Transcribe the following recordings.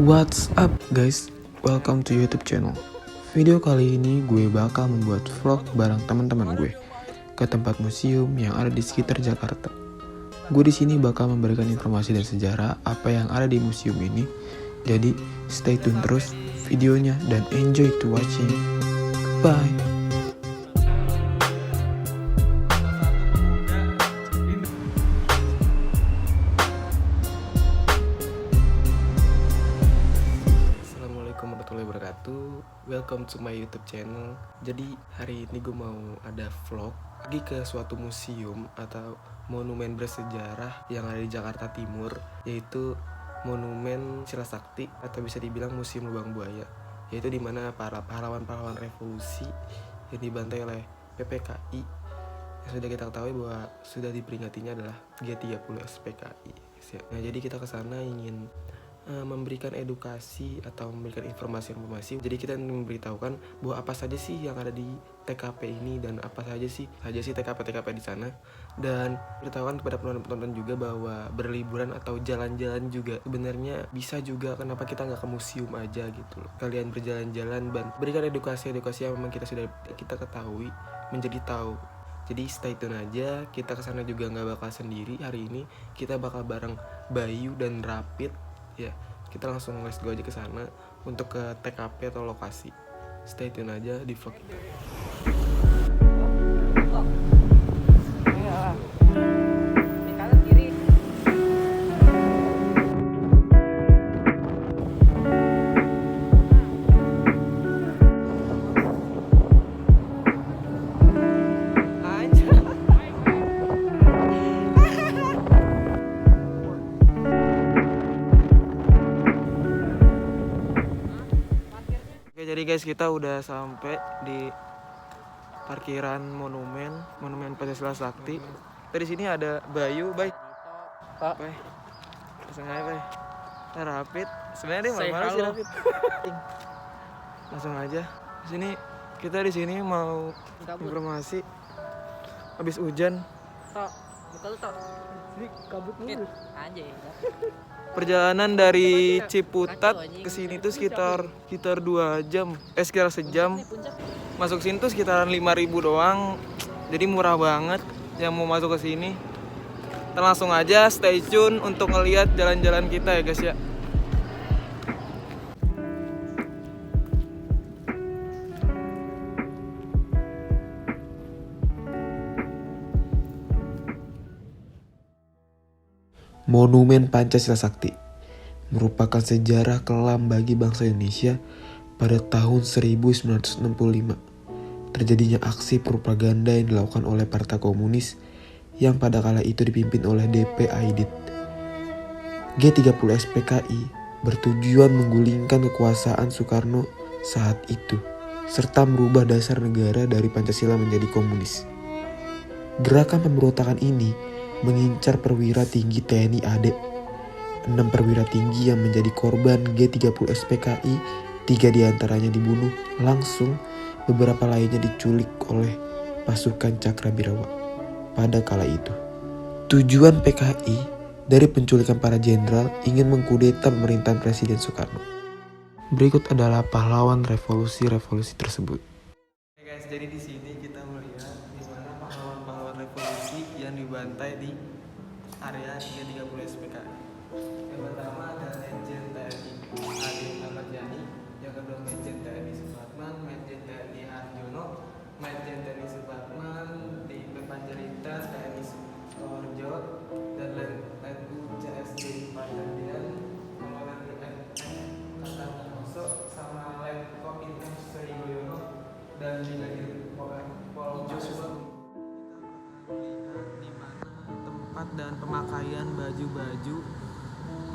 What's up guys, welcome to YouTube channel. Video kali ini gue bakal membuat vlog bareng teman-teman gue ke tempat museum yang ada di sekitar Jakarta. Gue di sini bakal memberikan informasi dan sejarah apa yang ada di museum ini. Jadi stay tune terus videonya dan enjoy to watching. Bye. Assalamualaikum warahmatullahi wabarakatuh. Welcome to my YouTube channel. Jadi hari ini gue mau ada vlog pergi ke suatu museum atau monumen bersejarah yang ada di Jakarta Timur, yaitu Monumen Sila Sakti atau bisa dibilang Museum Lubang Buaya, yaitu dimana para pahlawan-pahlawan revolusi yang dibantai oleh PPKI yang sudah kita ketahui bahwa sudah diperingatinya adalah G30 SPKI. Nah, jadi kita kesana ingin memberikan edukasi atau memberikan informasi. Jadi kita memberitahukan bahwa apa saja sih yang ada di TKP ini dan apa saja sih TKP di sana, dan beritahukan kepada penonton juga bahwa berliburan atau jalan-jalan juga sebenarnya bisa juga. Kenapa kita nggak ke museum aja gitu loh? Kalian berjalan-jalan dan berikan edukasi yang memang kita ketahui menjadi tahu. Jadi stay tune aja, kita kesana juga nggak bakal sendiri hari ini, kita bakal bareng Bayu dan Rapid. Ya, kita langsung let's go aja ke sana untuk ke TKP atau lokasi. Stay tune aja di vlog kita. Jadi guys, kita udah sampai di parkiran monumen Pancasila Sakti. Dari sini ada Bayu, Bay. Pak, Bay. Langsung aja, Bay. Rapid. Sebenarnya dia malu-malu sih Rapid. Langsung aja. Kita di sini mau informasi. Habis hujan. Tok, muka lu tok. Ini kabut mulu. Anjay. Perjalanan dari Ciputat ke sini tuh sekitar 2 jam. Sekitar sejam. Masuk sini tuh sekitaran 5.000 doang. Jadi murah banget yang mau masuk ke sini. Kita langsung aja stay tune untuk ngelihat jalan-jalan kita ya guys ya. Monumen Pancasila Sakti merupakan sejarah kelam bagi bangsa Indonesia pada tahun 1965. Terjadinya aksi propaganda yang dilakukan oleh Partai Komunis yang pada kala itu dipimpin oleh DP Aidit. G30 SPKI bertujuan menggulingkan kekuasaan Soekarno saat itu, serta merubah dasar negara dari Pancasila menjadi komunis. Gerakan pemberontakan ini mengincar perwira tinggi TNI AD. 6 perwira tinggi yang menjadi korban G30 SPKI, 3 diantaranya dibunuh langsung, beberapa lainnya diculik oleh pasukan Cakrabirawa pada kala itu. Tujuan PKI dari penculikan para jenderal ingin mengkudeta pemerintahan Presiden Soekarno. Berikut adalah pahlawan revolusi tersebut. Guys, jadi di sini kita melihat di mana pahlawan-pahlawan revolusi yang dibantai di area G30 SPKI. Yang pertama ada Legend TNI Adi Ahmad Yani, yang kedua Legend TNI Supratman, Legend TNI Harjono, Legend TNI Supratman di Panjarita TNI Sukoharjo, dan Letku CSD Pandandian, Komandan Katan Kanoso, sama Letko Inten Srigoyono dan Brigadir Pol Joshua. Lihat di mana tempat dan pemakaian baju-baju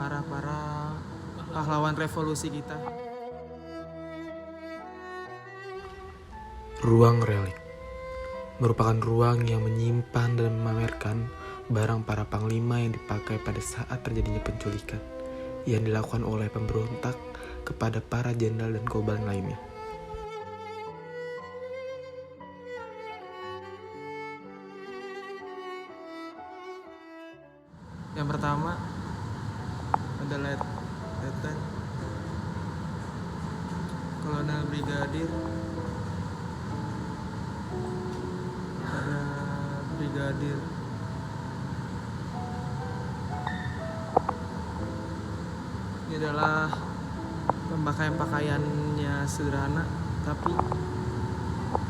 para pahlawan revolusi kita. Ruang relik merupakan ruang yang menyimpan dan memamerkan barang para panglima yang dipakai pada saat terjadinya penculikan yang dilakukan oleh pemberontak kepada para jenderal dan kobalan lainnya. Yang pertama udah leteng. Kolonel Brigadir, ada Brigadir. Ini adalah pakaiannya sederhana tapi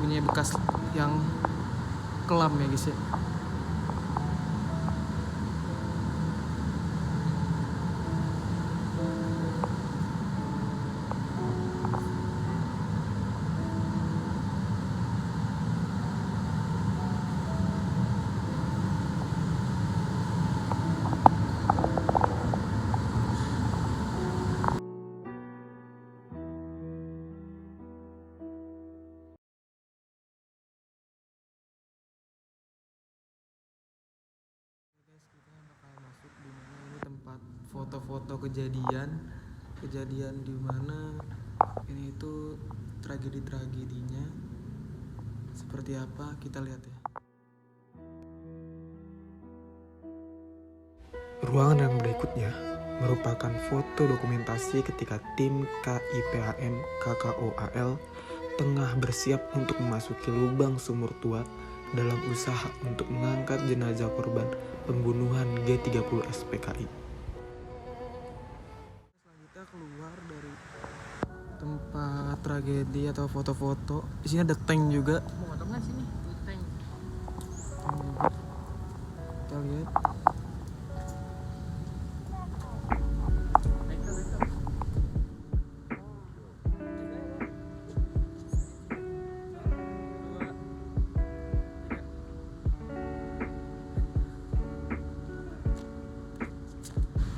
punya bekas yang kelam ya guys ya. Guys, kita bakal masuk di mana ini tempat foto-foto kejadian di mana ini itu tragedinya seperti apa, kita lihat ya. Ruangan yang berikutnya merupakan foto dokumentasi ketika tim KIPHM KKOAL tengah bersiap untuk memasuki lubang sumur tua dalam usaha untuk mengangkat jenazah korban pembunuhan G30 SPKI. Selanjutnya keluar dari tempat tragedi atau foto-foto. Di sini ada tank juga. Mau foto nggak sini? Tank. Kita lihat.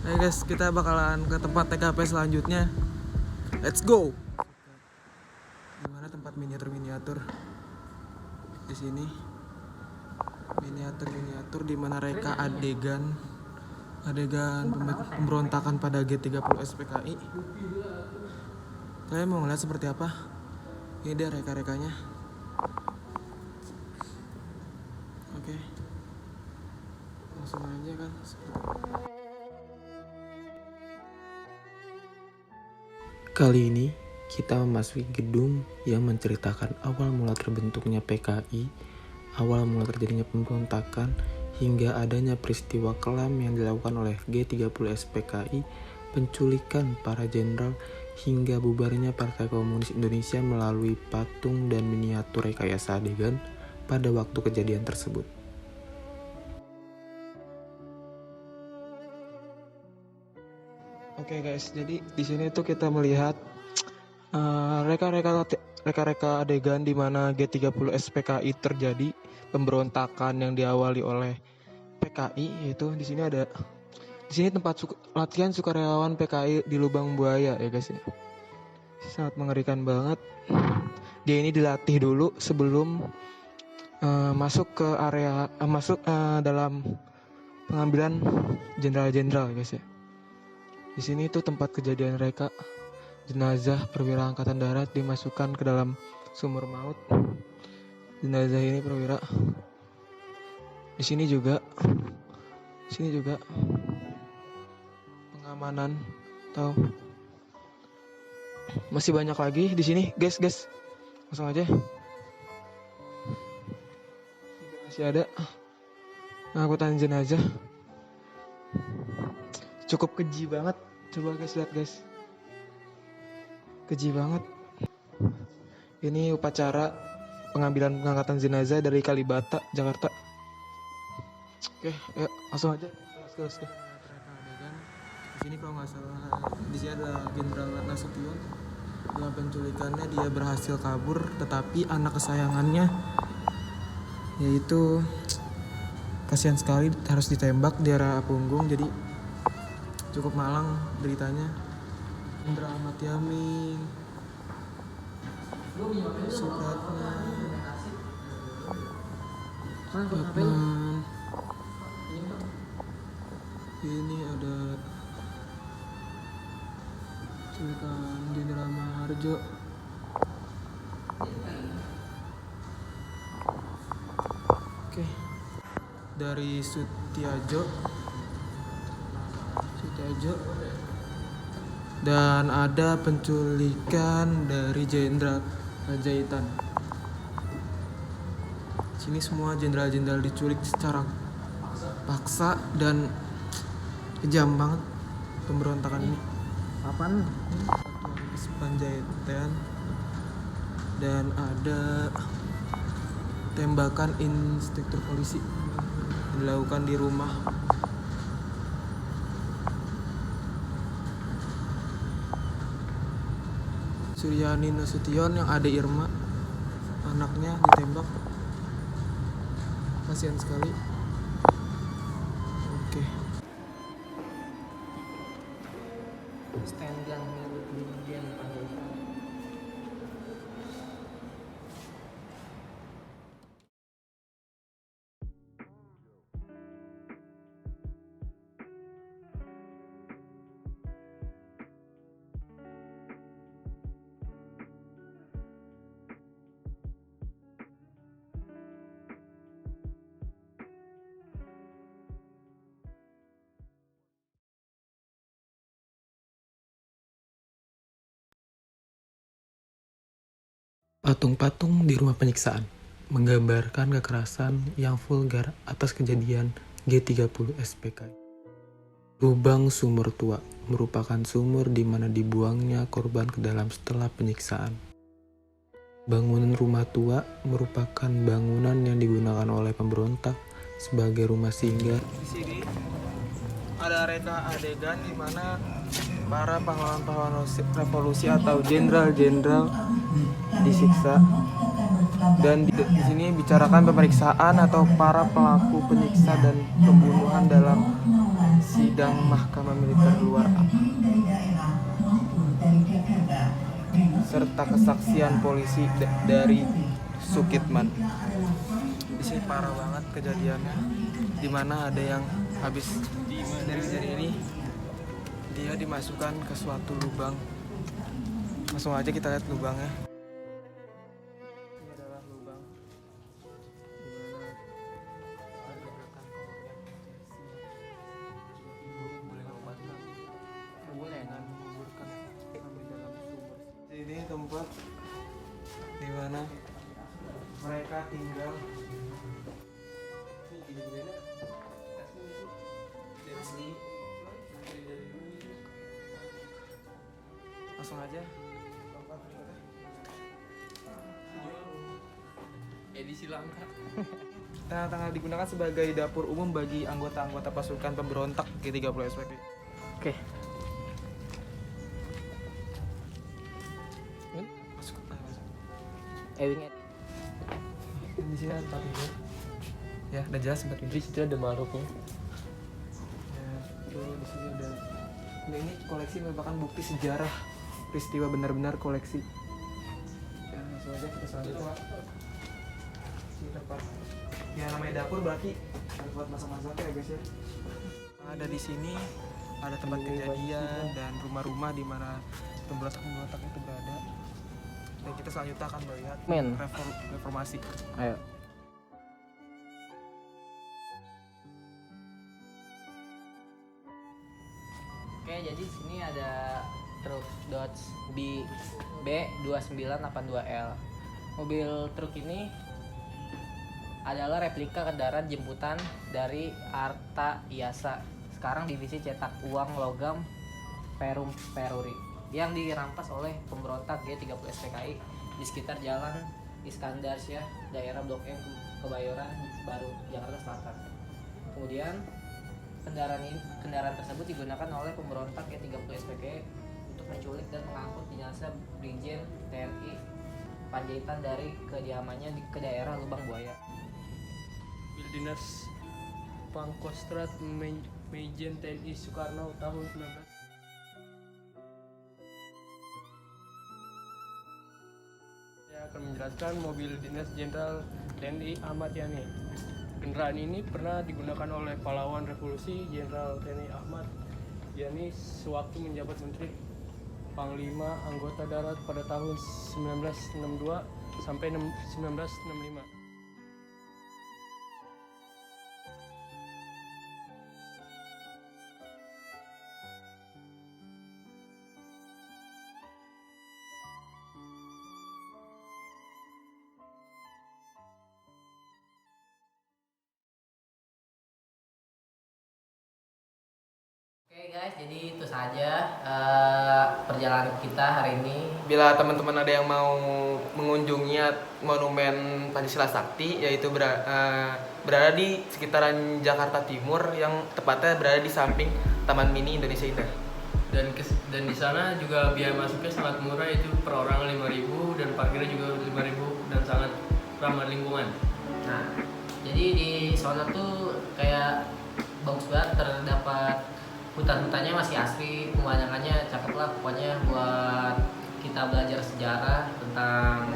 Ayo guys, kita bakalan ke tempat TKP selanjutnya. Let's go. Dimana tempat miniatur di sini. Miniatur di mana reka adegan pemberontakan pada G30 SPKI. Kalian mau ngeliat seperti apa? Ini dia reka-rekanya. Oke. Langsung aja kan. Kali ini kita memasuki gedung yang menceritakan awal mula terbentuknya PKI, awal mula terjadinya pemberontakan, hingga adanya peristiwa kelam yang dilakukan oleh G30 SPKI, penculikan para jenderal, hingga bubarnya Partai Komunis Indonesia melalui patung dan miniatur rekayasa adegan pada waktu kejadian tersebut. Oke guys, jadi di sini tuh kita melihat reka-reka adegan di mana G30 SPKI terjadi pemberontakan yang diawali oleh PKI, yaitu di sini tempat latihan sukarelawan PKI di Lubang Buaya ya guys ya. Sangat mengerikan banget. Dia ini dilatih dulu sebelum masuk ke area dalam pengambilan jenderal-jenderal guys ya. Di sini itu tempat kejadian reka. Jenazah perwira angkatan darat dimasukkan ke dalam sumur maut. Jenazah ini perwira. Di sini juga pengamanan atau masih banyak lagi di sini, guys. Langsung aja. Masih ada pengangkutan jenazah. Cukup keji banget. Coba guys lihat guys. Keji banget. Ini upacara pengambilan pengangkatan jenazah dari Kalibata, Jakarta. Oke, ayo langsung aja. Let's go. Di sini kalau nggak salah, di sini ada Jenderal Nasution. Dalam penculikannya dia berhasil kabur, tetapi anak kesayangannya, yaitu kasihan sekali harus ditembak di area punggung. Jadi cukup malang beritanya. Jenderal Ahmad Yamin, Supratman, Hotman. Ini ada culikan Jenderal Maharjo. Oke. Dari Sutiajo Dan ada penculikan dari Jenderal Panjaitan. Sini semua jenderal-jenderal diculik secara paksa dan kejam banget pemberontakan ini. Apaan? Panjaitan. Dan ada tembakan inspektur polisi dilakukan di rumah. Suryani Nasution yang ada Irma, anaknya ditembak. Kasihan sekali. Oke. Stand gun milik Brigjen Panjaitan. Patung-patung di rumah penyiksaan menggambarkan kekerasan yang vulgar atas kejadian G30 SPKI. Lubang sumur tua merupakan sumur di mana dibuangnya korban ke dalam setelah penyiksaan. Bangunan rumah tua merupakan bangunan yang digunakan oleh pemberontak sebagai rumah singgah. Di sini ada reka adegan di mana para pahlawan-pahlawan revolusi atau jenderal-jenderal disiksa, dan di sini bicarakan pemeriksaan atau para pelaku penyiksa dan pembunuhan dalam sidang mahkamah militer luar serta kesaksian polisi dari Sukitman. Di sini parah banget kejadiannya, di mana ada yang habis dari ini dia dimasukkan ke suatu lubang. Langsung aja kita lihat lubangnya. Ini adalah lubang dimana ada rekan keluarga boleh lompat boleh dengan menguburkan sampai dalam sumur. Ini tempat dimana mereka tinggal. Langsung aja. Edisi langka. Tanah-tanah digunakan sebagai dapur umum bagi anggota-anggota pasukan pemberontak G30 SPKI. Oke. Masuk. Ewingnya. Di sini ada tempat tidur. Ya, udah jelas tempat tidur. Di situ ada makhluknya. Ya, tuh di sini ada. Nah, ini koleksi merupakan bukti sejarah peristiwa benar-benar koleksi. Ya, langsung aja kita selanjutnya. Ini tempat. Ya, namanya dapur berarti tempat masak-masak ya guys ya. Ada di sini ada tempat kejadian dan rumah-rumah di mana pemberontak-pemberontak itu berada. Dan kita selanjutnya akan melihat reformasi. Ayo. Oke, jadi sini ada truk Dodge B2982L. Mobil truk ini adalah replika kendaraan jemputan dari Arta Iasa, sekarang divisi cetak uang logam Perum Peruri, yang dirampas oleh pemberontak G30 SPKI di sekitar Jalan Iskandar Syah, daerah Blok M, Kebayoran Baru, Jakarta Selatan. Kemudian kendaraan tersebut digunakan oleh pemberontak G30 SPKI untuk menculik dan mengangkut jenazah Brigjen TNI Panjaitan dari kediamannya ke daerah Lubang Buaya. Dinas Pangkostrat Mejen TNI Soekarno tahun 19. Saya akan menjelaskan mobil dinas Jenderal TNI Ahmad Yani. Kendaraan ini pernah digunakan oleh pahlawan revolusi Jenderal TNI Ahmad Yani sewaktu menjabat Menteri Panglima Anggota Darat pada tahun 1962 sampai 1965. Oke guys, jadi itu saja perjalanan kita hari ini. Bila teman-teman ada yang mau mengunjungi Monumen Pancasila Sakti, yaitu berada di sekitaran Jakarta Timur, yang tepatnya berada di samping Taman Mini Indonesia Indah. Dan di sana juga biaya masuknya sangat murah, itu per orang 5.000 dan parkirnya juga 5.000 dan sangat ramah lingkungan. Nah, jadi di sana tuh kayak bagus banget, terdapat hutan-hutannya masih asli, pemandangannya cakep lah pokoknya buat kita belajar sejarah tentang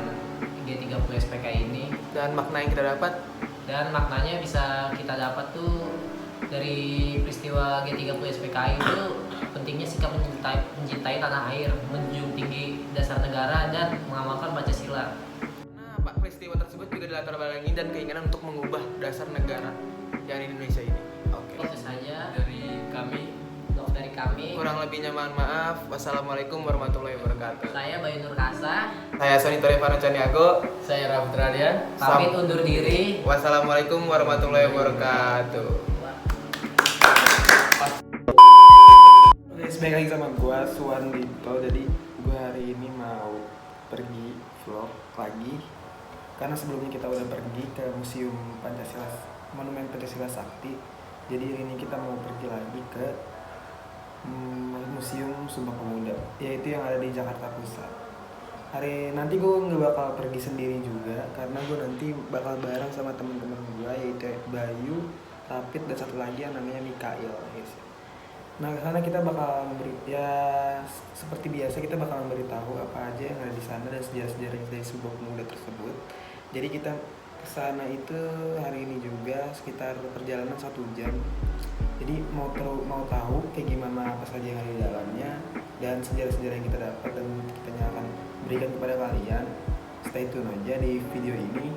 G30 SPKI ini. Dan makna yang kita dapat, Dan maknanya bisa kita dapat tuh dari peristiwa G30 SPKI itu pentingnya sikap mencintai tanah air, menjunjung tinggi dasar negara dan mengamalkan Pancasila. nah, Pak, peristiwa tersebut juga dilatar belakangi dan keinginan untuk mengubah dasar negara yang di Indonesia ini. Oke. Itu saja Dari kami, dari kami. Kurang lebihnya mohon maaf. Wassalamualaikum warahmatullahi wabarakatuh. Saya Bayu Nur Kasa, Saya Sony Torevano Caniago. saya Raffi Radian. pamit undur diri. Wassalamualaikum warahmatullahi wabarakatuh. Oke, sebaik lagi sama gue Suwan Dito. Jadi gue hari ini mau pergi vlog lagi karena sebelumnya kita udah pergi ke Museum Pancasila, Monumen Pancasila Sakti. Jadi hari ini kita mau pergi lagi ke Museum Sumpah Pemuda, yaitu yang ada di Jakarta Pusat. Hari nanti gue nggak bakal pergi sendiri juga karena gue nanti bakal bareng sama temen-temen gue, yaitu Bayu, Rapid, dan satu lagi yang namanya Mikail, guys. Nah, karena kita bakal seperti biasa kita bakal memberitahu apa aja yang ada di sana dan sejarah-sejarah dari Sumpah Pemuda tersebut. Jadi kita kesana itu hari ini juga sekitar perjalanan 1 jam. Jadi mau tahu kayak gimana apa saja yang ada di dalamnya dan sejarah-sejarah yang kita dapat dan kita akan berikan kepada kalian. Stay tune aja di video ini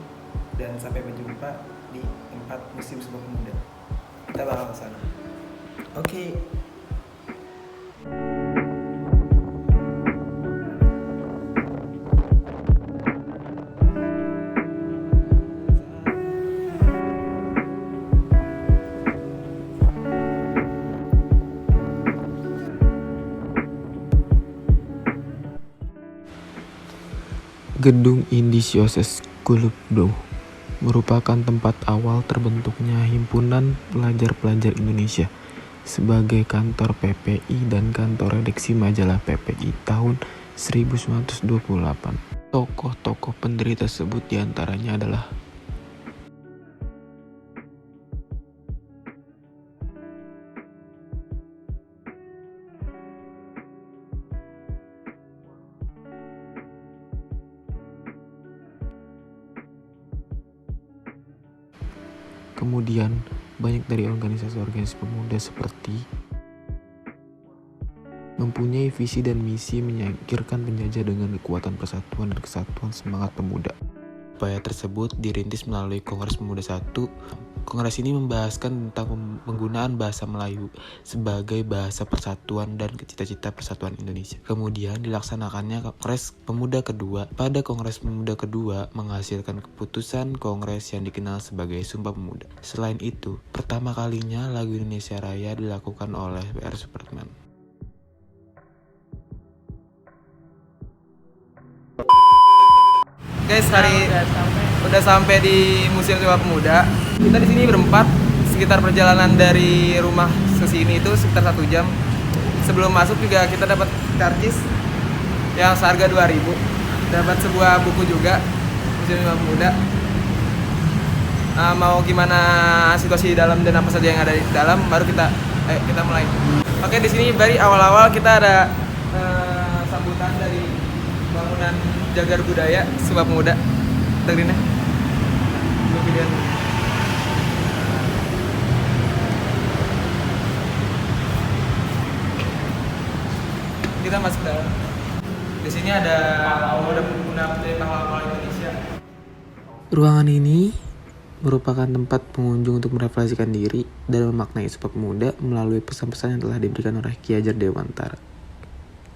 dan sampai berjumpa di tempat Museum Sumpah Pemuda. Kita bakal ke sana. Oke. Gedung Indisioses Kulupdo merupakan tempat awal terbentuknya Himpunan Pelajar-Pelajar Indonesia sebagai kantor PPI dan kantor redaksi majalah PPI tahun 1928. Tokoh-tokoh pendiri tersebut diantaranya adalah kemudian banyak dari organisasi-organisasi pemuda seperti mempunyai visi dan misi menyingkirkan penjajah dengan kekuatan persatuan dan kesatuan semangat pemuda. Upaya tersebut dirintis melalui Kongres Pemuda I. Kongres ini membahaskan tentang penggunaan bahasa Melayu sebagai bahasa persatuan dan cita-cita persatuan Indonesia. Kemudian dilaksanakannya Kongres Pemuda kedua. Pada Kongres Pemuda kedua menghasilkan keputusan Kongres yang dikenal sebagai Sumpah Pemuda. Selain itu, pertama kalinya lagu Indonesia Raya dilakukan oleh PR Supratman. Guys, udah sampai di Museum Sumpah Pemuda. Kita di sini berempat. Sekitar perjalanan dari rumah ke sini itu sekitar 1 jam. Sebelum masuk juga kita dapat karcis yang seharga 2.000. Dapat sebuah buku juga Museum Sumpah Pemuda. Mau gimana situasi di dalam dan apa saja yang ada di dalam, baru kita mulai. Oke, di sini dari awal-awal kita ada sambutan dari bangunan Jagar Budaya Sumpah Pemuda. Tegrinnya. Kita masuk dalam. Di sini ada pemuda dari pahlawan Indonesia. ruangan ini merupakan tempat pengunjung untuk merefleksikan diri dan memaknai Sumpah Pemuda melalui pesan-pesan yang telah diberikan oleh Ki Hajar Dewantara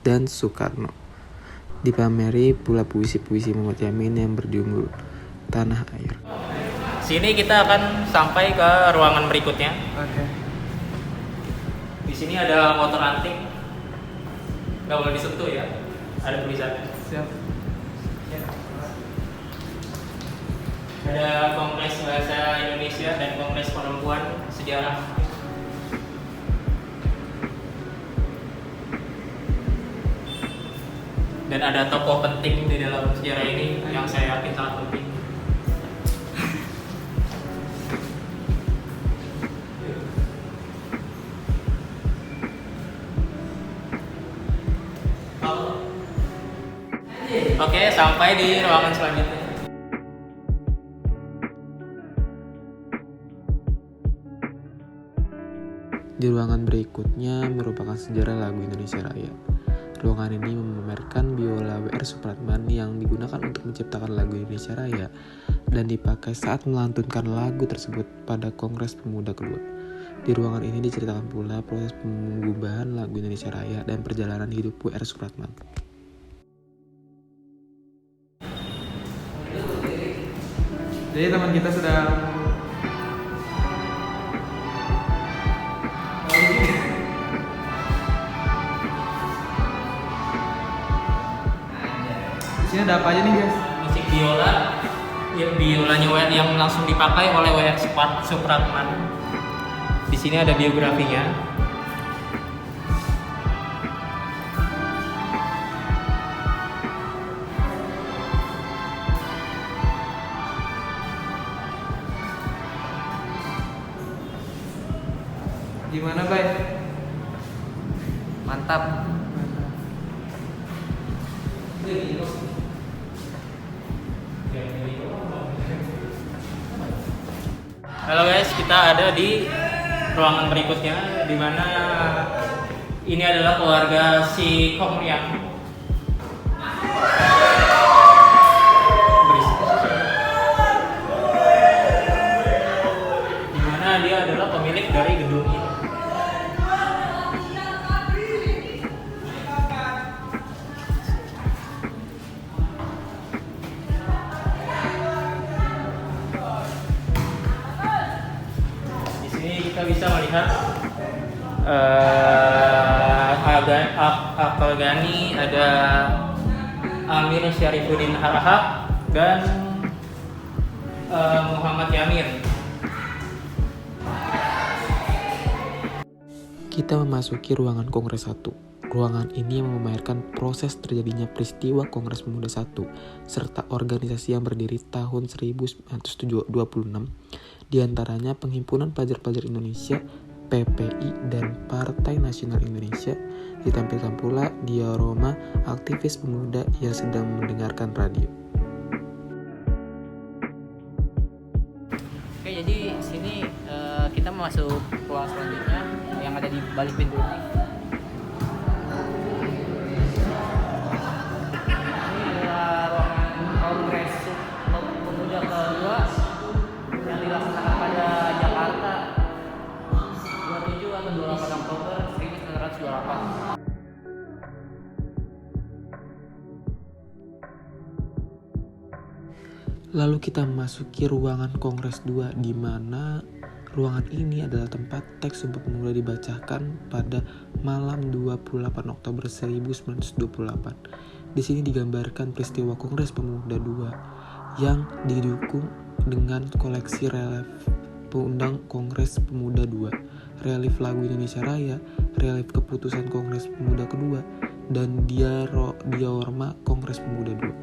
dan Soekarno. Dipameri pula puisi-puisi Muhammad Yamin yang berjudul Tanah Air. Sini kita akan sampai ke ruangan berikutnya. Oke. Di sini ada motor antik, nggak boleh disentuh ya. Ada tulisannya. Siap. Ada Kongres Bahasa Indonesia dan Kongres Perempuan Sejarah. Dan ada tokoh penting di dalam sejarah ini yang saya yakin sangat penting. Oke, sampai di ruangan selanjutnya. Di ruangan berikutnya merupakan sejarah lagu Indonesia Raya. Ruangan ini memamerkan biola W.R. Supratman yang digunakan untuk menciptakan lagu Indonesia Raya dan dipakai saat melantunkan lagu tersebut pada Kongres Pemuda kedua. Di ruangan ini diceritakan pula proses pengubahan lagu Indonesia Raya dan perjalanan hidup W.R. Supratman. Jadi teman kita sedang di sini ada apa aja nih guys? Musik biola, ya biolanya yang langsung dipakai oleh W.R. Supratman. Di sini ada biografinya. Gimana Bay? Mantap. Halo guys, kita ada di ruangan berikutnya, di mana ini adalah keluarga si Kong yang di mana dia adalah pemilik dari gedung ini. Kita bisa melihat Akal Gani, ada Amir Syarifuddin Harahap dan Muhammad Yamir. Kita memasuki ruangan Kongres 1. Ruangan ini memamerkan proses terjadinya peristiwa Kongres Pemuda 1 serta organisasi yang berdiri tahun 1926, diantaranya Penghimpunan Pelajar-Pelajar Indonesia, PPI, dan Partai Nasional Indonesia. Ditampilkan pula diorama aktivis pemuda yang sedang mendengarkan radio. Oke, jadi sini kita masuk ruang selanjutnya yang ada di balik pintu ini. Ini adalah ruangan Kongres Pemuda kedua yang dilaksanakan pada Jakarta 27 atau 28 Oktober 1928. Lalu kita memasuki ruangan Kongres 2, di mana ruangan ini adalah tempat teks Sumpah Pemuda dibacakan pada malam 28 Oktober 1928. Di sini digambarkan peristiwa Kongres Pemuda 2 yang didukung dengan koleksi relief Undang Kongres Pemuda 2, relief lagu Indonesia Raya, relief keputusan Kongres Pemuda kedua, dan diorama Kongres Pemuda 2.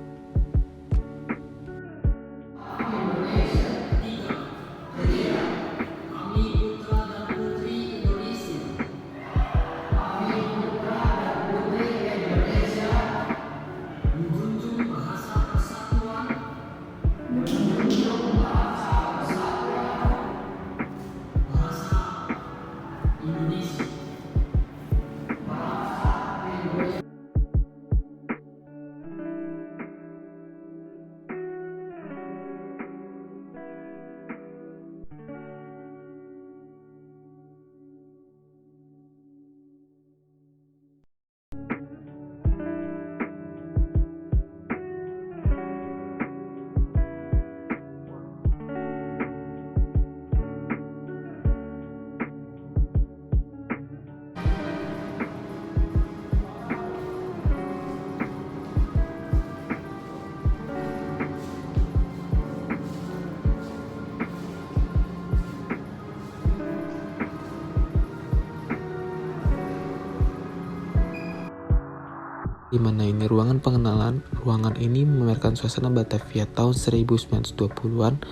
Di mana ini ruangan pengenalan. Ruangan ini memamerkan suasana Batavia tahun 1920-an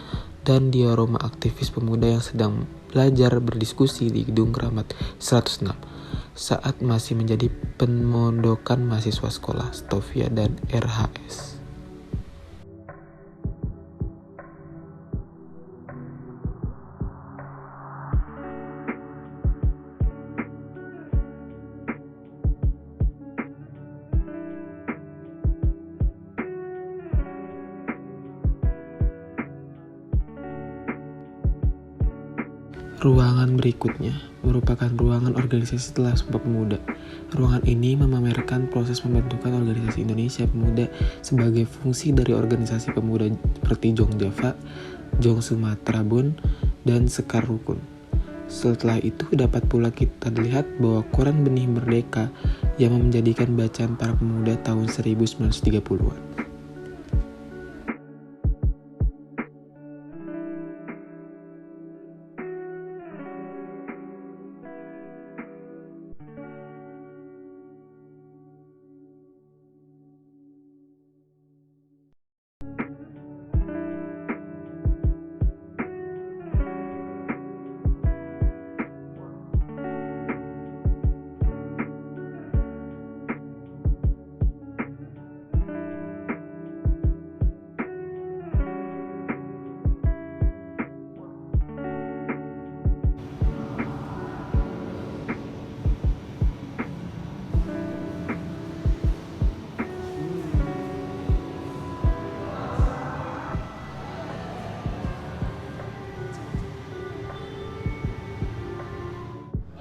dan diaroma aktivis pemuda yang sedang belajar berdiskusi di Gedung Keramat 106 saat masih menjadi pemondokan mahasiswa sekolah Stovia dan RHS. Ruangan berikutnya merupakan ruangan organisasi setelah Sumpah Pemuda. Ruangan ini memamerkan proses pembentukan organisasi Indonesia Pemuda sebagai fungsi dari organisasi pemuda seperti Jong Java, Jong Sumatera Bun, dan Sekar Rukun. Setelah itu dapat pula kita lihat bahwa Koran Benih Merdeka yang menjadikan bacaan para pemuda tahun 1930-an.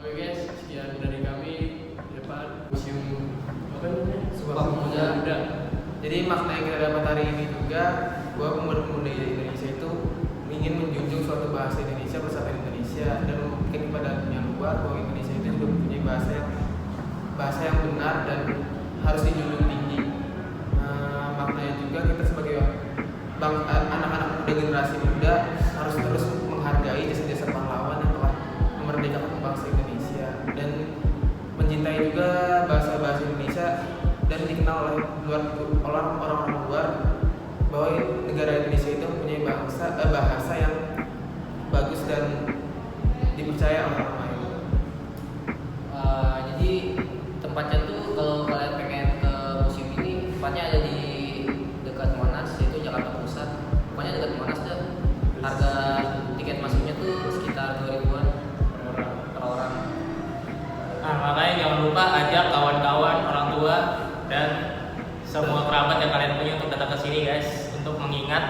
Oke guys, sekian dari kami dapat museum apa namanya? Sumpah Pemuda. Jadi makna yang kita dapat hari ini juga bahwa pemuda-pemuda Indonesia itu ingin menjunjung suatu bahasa Indonesia, persatuan Indonesia, dan membuktikan kepada dunia luar bahwa Indonesia itu juga mempunyai bahasa yang benar dan harus dijunjung tinggi. Maknanya juga kita sebagai anak-anak muda, generasi muda harus terus menghargai jasa-jasa pahlawan yang telah memerdekakan bangsa Indonesia dan mencintai juga bahasa-bahasa Indonesia dan dikenal oleh orang-orang luar bahwa negara Indonesia itu mempunyai bahasa yang bagus dan dipercaya oleh orang lain. Jadi tempatnya tuh kalau kalian pengen ke museum ini, tempatnya ada di dekat Monas, yaitu Jakarta Pusat. Pokoknya dekat Monas deh. Harga tiket masuknya tuh sekitar 2.000-an per orang. Nah, makanya jangan lupa ajak kawan-kawan, orang tua, dan semua kerabat yang kalian punya untuk datang ke sini guys, untuk mengingat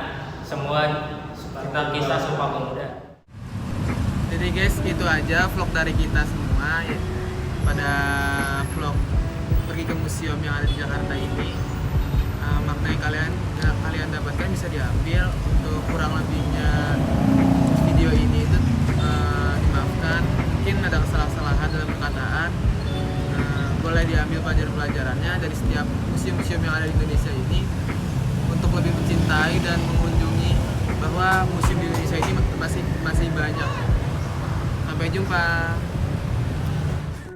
semua tentang kisah Sumpah Pemuda. Jadi guys, itu aja vlog dari kita semua ya, pada vlog pergi ke museum yang ada di Jakarta ini. Makna yang kalian dapatkan bisa diambil. Untuk kurang lebihnya video ini itu dimaafkan, mungkin ada kesalahan dalam perkataan. Boleh diambil pelajaran-pelajarannya dari setiap museum-museum yang ada di Indonesia ini untuk lebih mencintai dan mengunjungi bahwa museum di Indonesia ini masih banyak. Sampai jumpa.